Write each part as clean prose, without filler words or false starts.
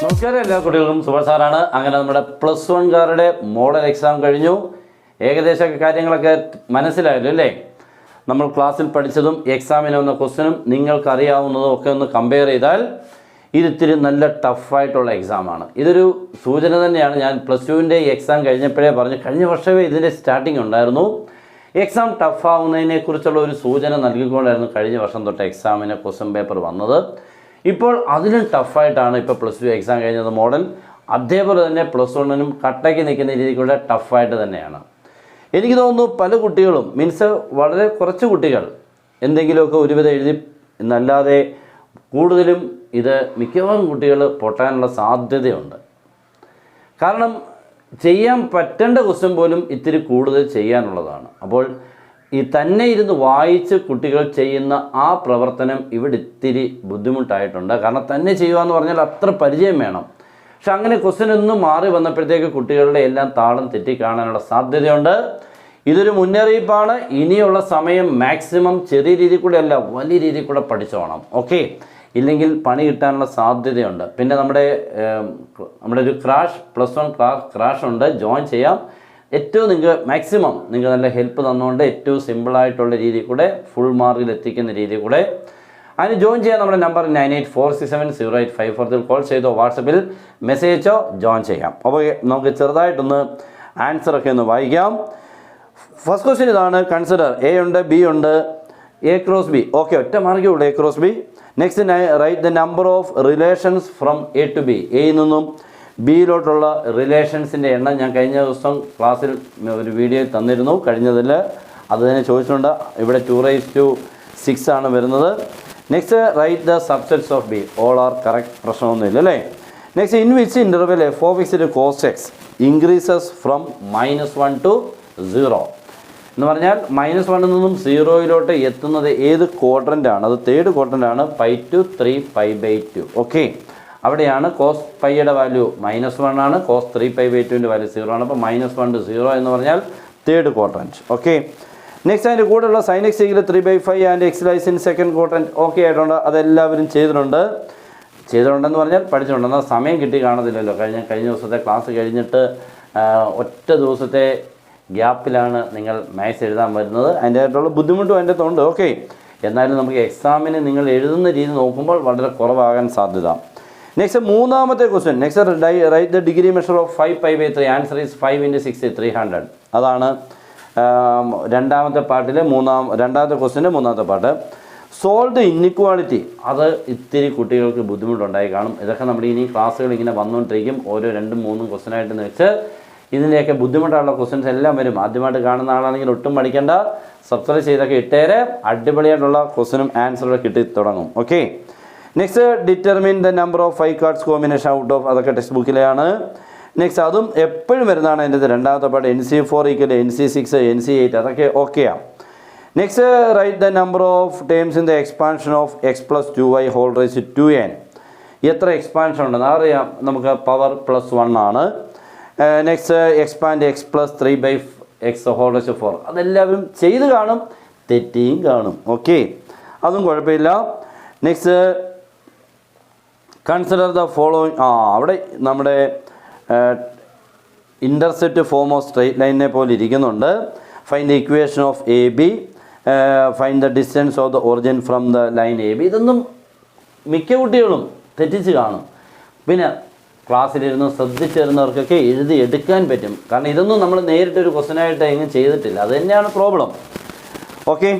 നമസ്കാരം, എല്ലാ കുട്ടികൾക്കും സുഭാഷ് സാറാണ്. അങ്ങനെ നമ്മുടെ +1കാരുടെ മോഡൽ എക്സാം കഴിഞ്ഞു. ഏകദേശ കാര്യങ്ങളൊക്കെ മനസ്സിലായല്ലോ അല്ലേ? നമ്മൾ ക്ലാസ്സിൽ പഠിച്ചതും എക്സാമിന് വന്ന ക്വസ്റ്റ്യനും നിങ്ങൾക്കറിയാവുന്നതും ഒക്കെ ഒന്ന് കമ്പയർ ചെയ്താൽ ഇതിത്തിരി നല്ല ടഫായിട്ടുള്ള എക്സാമാണ്. ഇതൊരു സൂചന തന്നെയാണ്. ഞാൻ +2ൻ്റെ എക്സാം കഴിഞ്ഞപ്പോഴേ പറഞ്ഞു, കഴിഞ്ഞ വർഷമേ ഇതിൻ്റെ സ്റ്റാർട്ടിങ് ഉണ്ടായിരുന്നു. എക്സാം ടഫാവുന്നതിനെക്കുറിച്ചുള്ള ഒരു സൂചന നൽകിക്കൊണ്ടായിരുന്നു കഴിഞ്ഞ വർഷം തൊട്ട് എക്സാമിന് ക്വസ്റ്റ്യൻ പേപ്പർ വന്നത്. ഇപ്പോൾ അതിലും ടഫായിട്ടാണ് ഇപ്പോൾ +2 എക്സാം കഴിഞ്ഞത് മോഡൽ. അതേപോലെ തന്നെ +1നും കട്ടയ്ക്ക് നിൽക്കുന്ന രീതിക്കുള്ള ടഫായിട്ട് തന്നെയാണ്. എനിക്ക് തോന്നുന്നു പല കുട്ടികളും വളരെ കുറച്ച് കുട്ടികൾ എന്തെങ്കിലുമൊക്കെ ഒരുവിധം എഴുതി എന്നല്ലാതെ കൂടുതലും ഇത് മിക്കവാറും കുട്ടികൾ പൊട്ടാനുള്ള സാധ്യതയുണ്ട്. കാരണം ചെയ്യാൻ പറ്റേണ്ട ക്വസ്റ്റ്യൻ പോലും ഇത്തിരി കൂടുതൽ ചെയ്യാനുള്ളതാണ്. അപ്പോൾ ഈ തന്നെ ഇരുന്ന് വായിച്ച് കുട്ടികൾ ചെയ്യുന്ന ആ പ്രവർത്തനം ഇവിടെ ഇത്തിരി ബുദ്ധിമുട്ടായിട്ടുണ്ട്. കാരണം തന്നെ ചെയ്യുക എന്ന് പറഞ്ഞാൽ അത്ര പരിചയം വേണം. പക്ഷെ അങ്ങനെ ക്വസ്റ്റ്യൻ ഒന്നും മാറി വന്നപ്പോഴത്തേക്ക് കുട്ടികളുടെ എല്ലാം താളം തെറ്റിക്കാണാനുള്ള സാധ്യതയുണ്ട്. ഇതൊരു മുന്നറിയിപ്പാണ്. ഇനിയുള്ള സമയം മാക്സിമം ചെറിയ രീതിയിൽ കൂടെ അല്ല, വലിയ രീതിയിൽ കൂടെ പഠിച്ചോണം. ഓക്കെ, ഇല്ലെങ്കിൽ പണി കിട്ടാനുള്ള സാധ്യതയുണ്ട്. പിന്നെ നമ്മുടെ ഒരു +1 ക്രാഷ് ഉണ്ട്, ജോയിൻ ചെയ്യാം. ഏറ്റവും മാക്സിമം നിങ്ങൾ നല്ല ഹെൽപ്പ് തന്നുകൊണ്ട് ഏറ്റവും സിമ്പിളായിട്ടുള്ള രീതിയിൽ കൂടെ ഫുൾ മാർക്കിൽ എത്തിക്കുന്ന രീതിയിൽ കൂടെ അതിന് ജോയിൻ ചെയ്യാൻ നമ്മുടെ നമ്പർ 9846708540 കോൾ ചെയ്തോ വാട്സപ്പിൽ മെസ്സേജ് അയച്ചോ ജോയിൻ ചെയ്യാം. അപ്പോൾ നമുക്ക് ചെറുതായിട്ടൊന്ന് ആൻസറൊക്കെ ഒന്ന് വായിക്കാം. ഫസ്റ്റ് ക്വസ്റ്റ്യൻ ഇതാണ്. കൺസിഡർ A ഉണ്ട്, B ഉണ്ട്, A × B. ഓക്കെ, ഒറ്റ മാർക്കേ ഉള്ളൂ A × B. Next write the number of relations from A to B. എയിൽ നിന്നും ബിയിലോട്ടുള്ള റിലേഷൻസിൻ്റെ എണ്ണം ഞാൻ കഴിഞ്ഞ ദിവസം ക്ലാസ്സിൽ ഒരു വീഡിയോ തന്നിരുന്നു. കഴിഞ്ഞതിൽ അത് തന്നെ ചോദിച്ചിട്ടുണ്ട്. ഇവിടെ 2�6 ആണ് വരുന്നത്. Next write the subsets of B. All are correct, പ്രശ്നമൊന്നുമില്ല അല്ലേ? Next in which interval f(x) cos x increases from -1 to 0 എന്ന് പറഞ്ഞാൽ -1 നിന്നും 0 എത്തുന്നത് ഏത് ക്വാഡ്രൻ്റാണ്? അത് തേർഡ് ക്വാഡ്രൻ്റാണ്. π to 3π/2. ഓക്കെ, അവിടെയാണ് cos πയുടെ വാല്യൂ -1 ആണ്, cos 3π/2ൻ്റെ വാല്യൂ 0 ആണ്. അപ്പോൾ -1 to 0 എന്ന് പറഞ്ഞാൽ തേർഡ് ക്വാഡ്രൻറ്റ്. ഓക്കെ, നെക്സ്റ്റ് അതിൻ്റെ കൂടെയുള്ള sin x = 3/5 and x lies in second quadrant. Okay ആയിട്ടുണ്ട്. അതെല്ലാവരും ചെയ്തിട്ടുണ്ടെന്ന് പറഞ്ഞാൽ പഠിച്ചിട്ടുണ്ടെന്ന് സമയം കിട്ടി കാണത്തില്ലല്ലോ. കഴിഞ്ഞ ദിവസത്തെ ക്ലാസ് കഴിഞ്ഞിട്ട് ഒറ്റ ദിവസത്തെ ഗ്യാപ്പിലാണ് നിങ്ങൾ മാത്സ് എഴുതാൻ വരുന്നത്. അതിൻ്റെ ആയിട്ടുള്ള ബുദ്ധിമുട്ടും അതിൻ്റെ അകത്തുണ്ട്. ഓക്കെ, എന്നാലും നമുക്ക് എക്സാമിന് നിങ്ങൾ എഴുതുന്ന രീതി നോക്കുമ്പോൾ വളരെ കുറവാകാൻ സാധ്യത. നെക്സ്റ്റ് മൂന്നാമത്തെ question. Next write the degree measure of 5π/3. Answer is 5 × 6 300. അതാണ് രണ്ടാമത്തെ പാർട്ടിലെ രണ്ടാമത്തെ ക്വസ്റ്റ്യൻ്റെ മൂന്നാമത്തെ പാർട്ട്. Solve the inequality. അത് ഇത്തിരി കുട്ടികൾക്ക് ബുദ്ധിമുട്ടുണ്ടായി കാണും. ഇതൊക്കെ നമ്മുടെ ഇനി ക്ലാസ്സുകൾ ഇങ്ങനെ വന്നുകൊണ്ടിരിക്കും. ഓരോ 2-3 ക്വസ്റ്റ്യനായിട്ട് വെച്ച് ഇതിൻ്റെയൊക്കെ ബുദ്ധിമുട്ടുള്ള ക്വസ്റ്റ്യൻസ് എല്ലാം വരും. ആദ്യമായിട്ട് കാണുന്ന ആളാണെങ്കിൽ ഒട്ടും പഠിക്കേണ്ട, സബ്സ്ക്രൈബ് ചെയ്തൊക്കെ ഇട്ടേരെ. അടിപൊളിയായിട്ടുള്ള ക്വസ്റ്റ്യനും ആൻസറൊക്കെ കിട്ടി തുടങ്ങും. Okay, next determine the number of 5 cards combination out of. അതൊക്കെ ടെക്സ്റ്റ് ബുക്കിലെയാണ്. നെക്സ്റ്റ് അതും എപ്പോഴും വരുന്നതാണ്. അതിൻ്റെ രണ്ടാമത്തെ പാർട്ട് NC4 = NC6 NC8. അതൊക്കെ ഓക്കെയാണ്. Next write the number of terms in the expansion of x + 2y ⁴ to n. എത്ര എക്സ്പാൻഷൻ ഉണ്ടെന്ന് അറിയാം നമുക്ക്. പവർ +1 ആണ്. Next expand x + 3/x ⁴ to 4. അതെല്ലാവരും ചെയ്ത് കാണും, തെറ്റിയും കാണും. ഓക്കെ, അതും കുഴപ്പമില്ല. Next consider the following. അവിടെ നമ്മുടെ ഇൻ്റർസെപ്റ്റ് ഫോം ഓഫ് സ്ട്രെയിറ്റ് ലൈനിനെ പോലെ ഇരിക്കുന്നുണ്ട്. Find the equation of AB. Find the distance of the origin from the line AB. ഇതൊന്നും മിക്ക കുട്ടികളും തെറ്റിച്ച് കാണും. പിന്നെ ക്ലാസ്സിലിരുന്ന് ശ്രദ്ധിച്ചിരുന്നവർക്കൊക്കെ എഴുതി എടുക്കാൻ പറ്റും. കാരണം ഇതൊന്നും നമ്മൾ നേരിട്ടൊരു ക്വസ്റ്റ്യനായിട്ട് എങ്ങും ചെയ്തിട്ടില്ല. അത് തന്നെയാണ് problem. Okay,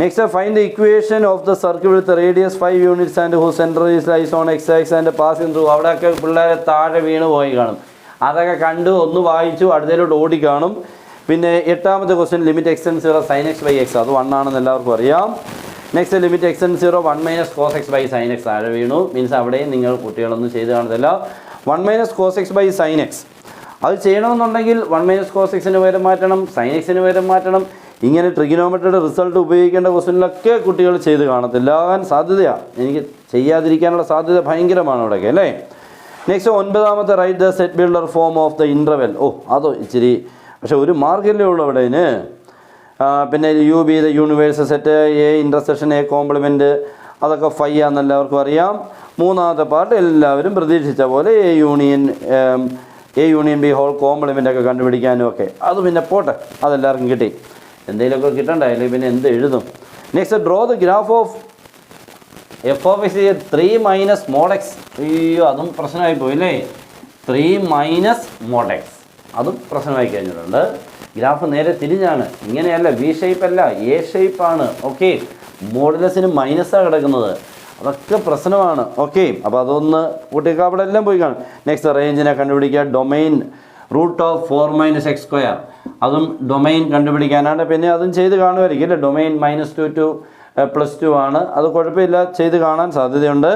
next find the equation of the circle with radius 5 units and who centre is lies on x axis and passing through. അവിടെയൊക്കെ പിള്ളേരെ താഴെ വീണ് പോയി കാണും. അതൊക്കെ കണ്ടു ഒന്ന് വായിച്ചു അടുത്തതിലോട്ട് ഓടിക്കാണും. പിന്നെ എട്ടാമത്തെ question limit x → 0 sin x/x. അത് 1 ആണെന്ന് എല്ലാവർക്കും അറിയാം. Next limit x → 0 1 - cos x/sin x. താഴെ വീണു. മീൻസ് അവിടെയും നിങ്ങൾ കുട്ടികളൊന്നും ചെയ്ത് കാണത്തില്ല. 1 - cos x/sin x. അത് ചെയ്യണമെന്നുണ്ടെങ്കിൽ 1 - cos x-ന് പകരം മാറ്റണം, sin x-ന് പകരം മാറ്റണം. ഇങ്ങനെ ട്രിഗണോമെട്രിയുടെ റിസൾട്ട് ഉപയോഗിക്കേണ്ട ക്വസ്റ്റ്യനിലൊക്കെ കുട്ടികൾ ചെയ്ത് കാണത്തില്ല. ആകാൻ സാധ്യതയാണ്. എനിക്ക് ചെയ്യാതിരിക്കാനുള്ള സാധ്യത ഭയങ്കരമാണ് ഇവിടെയൊക്കെ അല്ലേ. നെക്സ്റ്റ് 9ാമത്തെ write the set builder form of the interval. അതോ ഇച്ചിരി, പക്ഷെ ഒരു മാർക്കല്ലേ ഉള്ളൂ അവിടെ. പിന്നെ UB the universe set, A intersection A complement, അതൊക്കെ ഫൈ ആണെന്ന് എല്ലാവർക്കും അറിയാം. മൂന്നാമത്തെ പാർട്ട് എല്ലാവരും പ്രതീക്ഷിച്ച പോലെ A union B whole complement ഒക്കെ കണ്ടുപിടിക്കാനും ഒക്കെ അത് പിന്നെ പോട്ടെ, അതെല്ലാവർക്കും കിട്ടി. എന്തെങ്കിലുമൊക്കെ കിട്ടണ്ടേ, അല്ലെങ്കിൽ പിന്നെ എന്ത് എഴുതും. Next draw the graph of F of X 3 minus mod X. അയ്യോ, അതും പ്രശ്നമായി പോയില്ലേ. 3 മൈനസ് മോഡ് എക്സ് അതും പ്രശ്നമായി കഴിഞ്ഞിട്ടുണ്ട്. ഗ്രാഫ് നേരെ തിരിഞ്ഞാണ്, ഇങ്ങനെയല്ല, വി ഷേപ്പ് അല്ല, എ ഷേപ്പാണ്. ഓക്കെ, മോഡുലസിന് മൈനസാണ് കിടക്കുന്നത്, അതൊക്കെ പ്രശ്നമാണ്. ഓക്കെ, അപ്പോൾ അതൊന്ന് കുട്ടിക്ക് അവിടെ എല്ലാം പോയി കാണും. നെക്സ്റ്റ് റേഞ്ചിനെ കണ്ടുപിടിക്കുക. ഡൊമൈൻ √4 - x², അതും ഡൊമൈൻ കണ്ടുപിടിക്കാനാണ്. പിന്നെ അതും ചെയ്ത് കാണുമായിരിക്കും അല്ലേ. ഡൊമൈൻ -2 to +2 ആണ്, അത് കുഴപ്പമില്ല, ചെയ്ത് കാണാൻ സാധ്യതയുണ്ട്.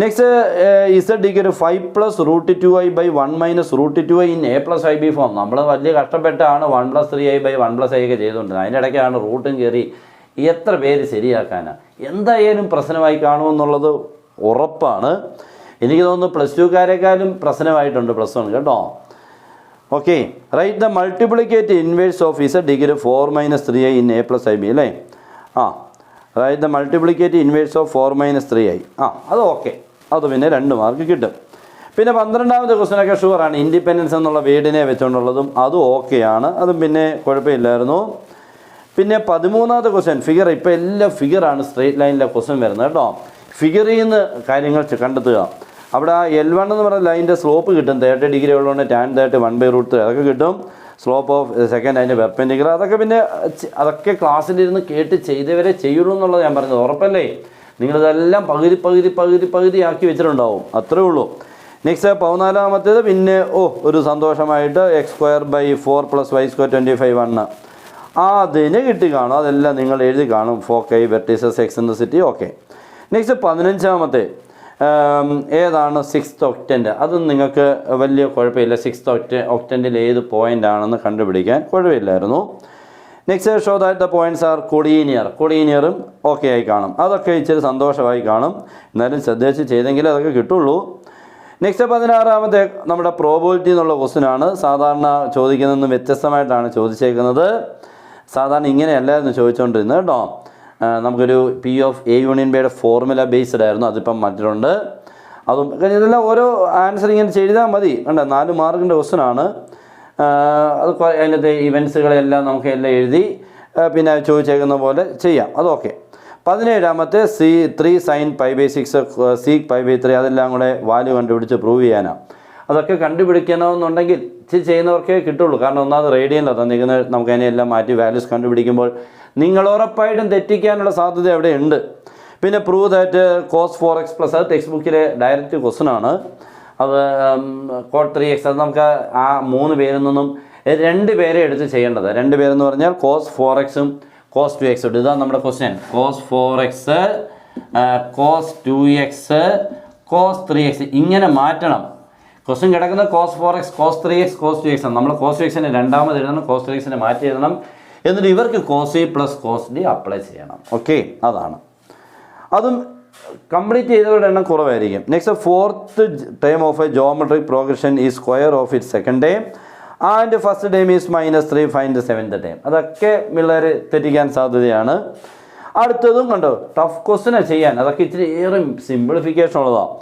നെക്സ്റ്റ് ഇസഡ് ഒരു 5 + √2i/1 - √2i in a+ib form. നമ്മൾ വലിയ കഷ്ടപ്പെട്ടാണ് 1 + 3i/1 + i ഒക്കെ ചെയ്തുകൊണ്ടിരുന്നത്. അതിൻ്റെ ഇടയ്ക്കാണ് റൂട്ടും കയറി. എത്ര പേര് ശരിയാക്കാനാണ്? എന്തായാലും പ്രശ്നമായി കാണുമെന്നുള്ളത് ഉറപ്പാണ്. എനിക്ക് തോന്നുന്നു +2കാരെക്കാളും പ്രശ്നമായിട്ടുണ്ട് +1 കേട്ടോ. Okay, write the multiplicative inverse of Z 4 - 3i in a+ib അല്ലേ. Write the multiplicative inverse of 4 - 3i. അത് ഓക്കെ, അത് പിന്നെ 2 മാർക്ക് കിട്ടും. പിന്നെ 12ാമത്തെ ക്വസ്റ്റ്യനൊക്കെ ഷുവറാണ്. ഇൻഡിപെൻഡൻസ് എന്നുള്ള വേർഡിനെ വെച്ചുകൊണ്ടുള്ളതും അതും ഓക്കെയാണ്, അതും പിന്നെ കുഴപ്പമില്ലായിരുന്നു. പിന്നെ 13ാമത്തെ ക്വസ്റ്റ്യൻ ഫിഗർ. ഇപ്പോൾ എല്ലാം ഫിഗറാണ് സ്ട്രെയിറ്റ് ലൈനിലെ ക്വസ്റ്റ്യൻ വരുന്നത് കേട്ടോ. ഫിഗറിൽ നിന്ന് കാര്യങ്ങൾ കണ്ടെത്തുക. അവിടെ ആ L1 എന്ന് പറയുന്ന ലൈനിൻ്റെ സ്ലോപ്പ് കിട്ടും. 30 ഡിഗ്രി ഉള്ളതുകൊണ്ട് tan 30 1/√3 അതൊക്കെ കിട്ടും. സ്ലോപ്പ് ഓഫ് സെക്കൻഡ് അതിൻ്റെ പെർപെൻഡിക്കുലർ അതൊക്കെ പിന്നെ അതൊക്കെ ക്ലാസ്സിലിരുന്ന് കേട്ട് ചെയ്തവരെ ചെയ്യുള്ളൂ എന്നുള്ളത് ഞാൻ പറഞ്ഞത്. ഉറപ്പല്ലേ? നിങ്ങളിതെല്ലാം പകുതി ആക്കി വെച്ചിട്ടുണ്ടാവും, അത്രേ ഉള്ളൂ. നെക്സ്റ്റ് 14ാമത്തേത് പിന്നെ ഒരു സന്തോഷമായിട്ട് x²/4 + y² 25 1 അതിന് കിട്ടി കാണും. അതെല്ലാം നിങ്ങൾ എഴുതി കാണും. Foci, vertices, eccentricity. Okay, next 15ാമത്തെ ഏതാണ് 6th octant. അതും നിങ്ങൾക്ക് വലിയ കുഴപ്പമില്ല. 6th octantil ഏത് പോയിൻ്റ് ആണെന്ന് കണ്ടുപിടിക്കാൻ കുഴപ്പമില്ലായിരുന്നു. Next show that the points are കൊളീനിയറും ഓക്കെ ആയി കാണും. അതൊക്കെ ഇച്ചിരി സന്തോഷമായി കാണും. എന്നാലും ശ്രദ്ധിച്ച് ചെയ്തെങ്കിലേ അതൊക്കെ കിട്ടുള്ളൂ. നെക്സ്റ്റ് 16ാമത്തെ നമ്മുടെ പ്രോബിലിറ്റി എന്നുള്ള ക്വസ്റ്റ്യനാണ്. സാധാരണ ചോദിക്കുന്നതെന്ന് വ്യത്യസ്തമായിട്ടാണ് ചോദിച്ചേക്കുന്നത്. സാധാരണ ഇങ്ങനെയല്ലായിരുന്നു ചോദിച്ചുകൊണ്ടിരുന്നത് കേട്ടോ. നമുക്കൊരു P of A യൂണിയൻ Bയുടെ ഫോർമുല ബേസ്ഡ് ആയിരുന്നു, അതിപ്പം മറ്റുണ്ട്. അതും ഇതെല്ലാം ഓരോ ആൻസർ ഇങ്ങനെ ചെയ്താൽ മതി. കണ്ടോ, 4 മാർക്കിൻ്റെ ക്വസ്റ്റ്യനാണ്. അത് അതിനകത്തെ ഇവൻസുകളെല്ലാം നമുക്ക് എല്ലാം എഴുതി പിന്നെ ചോദിച്ചേക്കുന്ന പോലെ ചെയ്യാം. അതൊക്കെ. 17ാമത്തെ 3 sin π/6 sec π/3 അതെല്ലാം കൂടെ വാല്യൂ കണ്ടുപിടിച്ച് പ്രൂവ് ചെയ്യാനാണ്. അതൊക്കെ കണ്ടുപിടിക്കണമെന്നുണ്ടെങ്കിൽ ഇച്ചിരി ചെയ്യുന്നവർക്കേ കിട്ടുള്ളൂ. കാരണം ഒന്നാമത് റേഡിയനിലാണ് തന്നിരിക്കുന്നത്. നമുക്ക് അതിനെല്ലാം മാറ്റി വാല്യൂസ് കണ്ടുപിടിക്കുമ്പോൾ നിങ്ങൾ ഉറപ്പായിട്ടും തെറ്റിക്കാനുള്ള സാധ്യത അവിടെ ഉണ്ട്. പിന്നെ പ്രൂവ് ദാറ്റ് cos 4x + അത് ടെക്സ്റ്റ് ബുക്കിലെ ഡയറക്റ്റ് ക്വസ്റ്റ്യനാണ്. അത് cot 3x അത് നമുക്ക് ആ 3 പേരിൽ നിന്നും 2 പേരെ എടുത്ത് ചെയ്യേണ്ടത്. 2 പേരെന്ന് പറഞ്ഞാൽ cos 4x cos 2x ഉണ്ട്. ഇതാണ് നമ്മുടെ question. cos 4x cos 2x cos 3x ഇങ്ങനെ മാറ്റണം. ക്വസ്റ്റ്യൻ കിടക്കുന്നത് cos 4x cos 3x cos 2x ആണ്. നമ്മൾ cos 2xനെ രണ്ടാമത് എഴുതണം, cos 3xനെ മാറ്റി എഴുതണം. എന്നിട്ട് ഇവർക്ക് cos A + cos D apply ചെയ്യണം. ഓക്കെ, അതാണ്. അതും കംപ്ലീറ്റ് ചെയ്തവരുടെ എണ്ണം കുറവായിരിക്കും. Next 4th term of a geometric progression ഈ square of it second term and first term is -3 find 7th term. അതൊക്കെ പിള്ളേർ തെറ്റിക്കാൻ സാധ്യതയാണ്. അടുത്തതും കണ്ടോ, ടഫ് ക്വസ്റ്റ്യനെ ചെയ്യാൻ അതൊക്കെ ഇച്ചിരി ഏറെ സിംപ്ലിഫിക്കേഷൻ ഉള്ളതാണ്.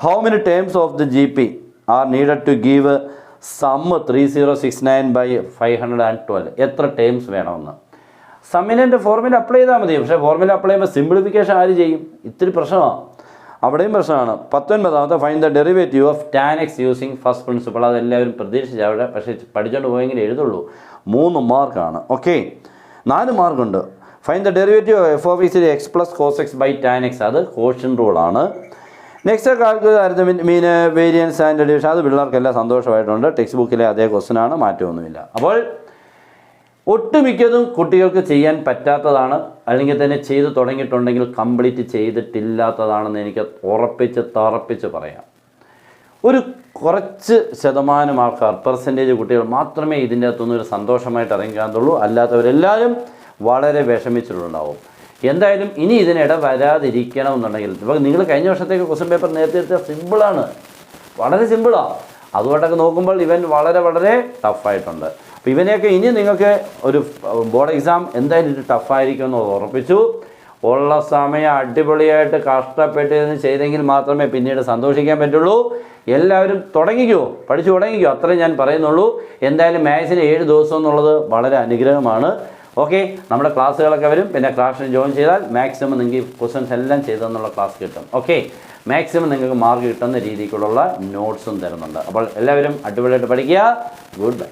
How many terms of the GP are needed to give sum 3069/512? എത്ര ടേംസ് വേണമെന്ന് സമ്മിനെ ഫോർമുല അപ്ലൈ ചെയ്താൽ മതി. പക്ഷേ ഫോർമുല അപ്ലൈ ചെയ്യുമ്പോൾ സിംപ്ലിഫിക്കേഷൻ ആര് ചെയ്യും? ഇത്തിരി പ്രശ്നമാണ്, അവിടെയും പ്രശ്നമാണ്. 19ാമത്തെ find the derivative of tan x using first principle. അതെല്ലാവരും പ്രതീക്ഷിച്ച് അവിടെ, പക്ഷേ പഠിച്ചുകൊണ്ട് പോയെങ്കിൽ എഴുതുള്ളൂ. 3 മാർക്കാണ്. ഓക്കെ, 4 മാർക്കുണ്ട്. Find the derivative of f of x + cos x /tan x. അത് കോഷ്യൻ റൂളാണ്. Next calculate mean variance and division. അത് പിള്ളേർക്കെല്ലാം സന്തോഷമായിട്ടുണ്ട്. ടെക്സ്റ്റ് ബുക്കിലെ അതേ ക്വസ്റ്റ്യനാണ്, മാറ്റമൊന്നുമില്ല. അപ്പോൾ ഒട്ടുമിക്കതും കുട്ടികൾക്ക് ചെയ്യാൻ പറ്റാത്തതാണ്, അല്ലെങ്കിൽ തന്നെ ചെയ്ത് തുടങ്ങിയിട്ടുണ്ടെങ്കിൽ കംപ്ലീറ്റ് ചെയ്തിട്ടില്ലാത്തതാണെന്ന് എനിക്ക് തറപ്പിച്ച് പറയാം. ഒരു കുറച്ച് ശതമാനം ആൾക്കാർ, പെർസെൻറ്റേജ് കുട്ടികൾ മാത്രമേ ഇതിൻ്റെ അകത്തുനിന്ന് ഒരു സന്തോഷമായിട്ട് ഇറങ്ങിക്കാത്തുള്ളൂ. അല്ലാത്തവരെല്ലാവരും വളരെ വിഷമിച്ചിട്ടുണ്ടാവും. എന്തായാലും ഇനി ഇതിനിട വരാതിരിക്കണമെന്നുണ്ടെങ്കിൽ, ഇപ്പോൾ നിങ്ങൾ കഴിഞ്ഞ വർഷത്തേക്ക് ക്വസ്റ്റ്യൻ പേപ്പർ നേരത്തെ എടുത്താൽ സിമ്പിളാണ്, വളരെ സിമ്പിളാണ്. അതുകൊണ്ടൊക്കെ നോക്കുമ്പോൾ ഇവൻ വളരെ ടഫായിട്ടുണ്ട്. അപ്പോൾ ഇവനെയൊക്കെ ഇനി നിങ്ങൾക്ക് ഒരു ബോർഡ് എക്സാം എന്തായാലും ഇത് ടഫായിരിക്കുമെന്ന് ഉറപ്പിച്ചു. ഉള്ള സമയം അടിപൊളിയായിട്ട് കഷ്ടപ്പെട്ടിരുന്ന് ചെയ്തെങ്കിൽ മാത്രമേ പിന്നീട് സന്തോഷിക്കാൻ പറ്റുള്ളൂ. എല്ലാവരും തുടങ്ങിക്കോ, പഠിച്ചു തുടങ്ങിക്കോ, അത്രയും ഞാൻ പറയുന്നുള്ളൂ. എന്തായാലും മാത്സിന് 7 ദിവസം എന്നുള്ളത് വളരെ അനുഗ്രഹമാണ്. ഓക്കെ, നമ്മുടെ ക്ലാസ്സുകളൊക്കെ വരും. പിന്നെ ക്ലാസ്സിന് ജോയിൻ ചെയ്താൽ മാക്സിമം നിങ്ങൾക്ക് ക്വസ്റ്റ്യൻസ് എല്ലാം ചെയ്തെന്നുള്ള ക്ലാസ് കിട്ടും. ഓക്കെ, മാക്സിമം നിങ്ങൾക്ക് മാർക്ക് കിട്ടുന്ന രീതിക്കുള്ള നോട്ട്സും തരുന്നുണ്ട്. അപ്പോൾ എല്ലാവരും അടിപൊളിയായിട്ട് പഠിക്കുക. Good bye.